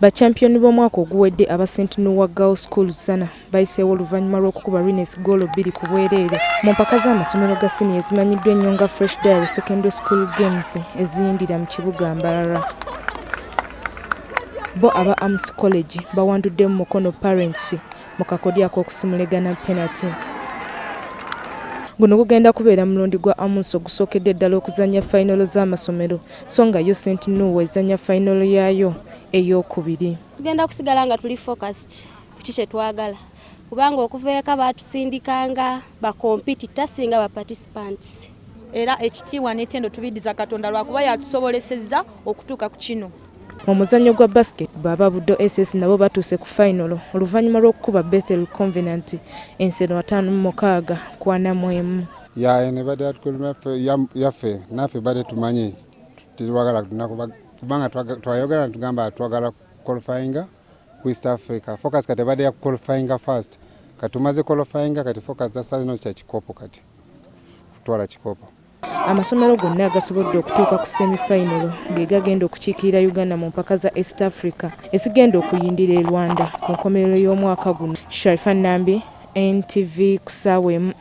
Bachampioni b'omwaka oguwedde aba Noa Girls School Zzana bayiseewo oluvannyuma lw'okukuba winners goal 2 ku bwereere mu mpaka z'amasomero ga siniya ezimanyiddwa ennyo nga Fresh Diary Secondary School Games eziyindira mu kibuga Mbarara. Bo aba Amus College bawandudde mu mukono Parents mu kakodyo ak'okusimulegana penalty. Guno gugenda kubeera mulundi gwa Amus ogusookedde ddala okuzannya Fayinolo z'amasomero so nga yo Noa ezannya Fayinolo yaayo ey'okubiri. Tugenda kusigala nga tuli focused ku kiki twagala kubanga okuva eka baatusindikanga bakompitita singa ba participants. Era ekitiibwa n'ettendo tubiddiza Katonda lwakuba yatusobolesezza okutuuka ku kino. Mu muzannyo gwa basketball aba Buddo SS nabo batuuse ku Fayinolo oluvannyuma lw'okukuba Bethel Covenant ensero 5-6-41. Ne badde yaffe naffe badde tumanyi tewagala kubanga twayogera tugamba twagala qualifyinga ku East Africa. Focus kati badde ya qualifyinga first. Kati tumaze qualifyinga kati focus sasa zino kya kikopo kati kutwala kikopo. Amasomero gonna agasobodde okutuuka ku semi-final ge gagenda okukiikirira Uganda mu mpaka za East Africa ezigenda okuyindira e Rwanda ku nkomerero y'omwaka guno. Sharifa Nambi, NTV ku ssaawa 1.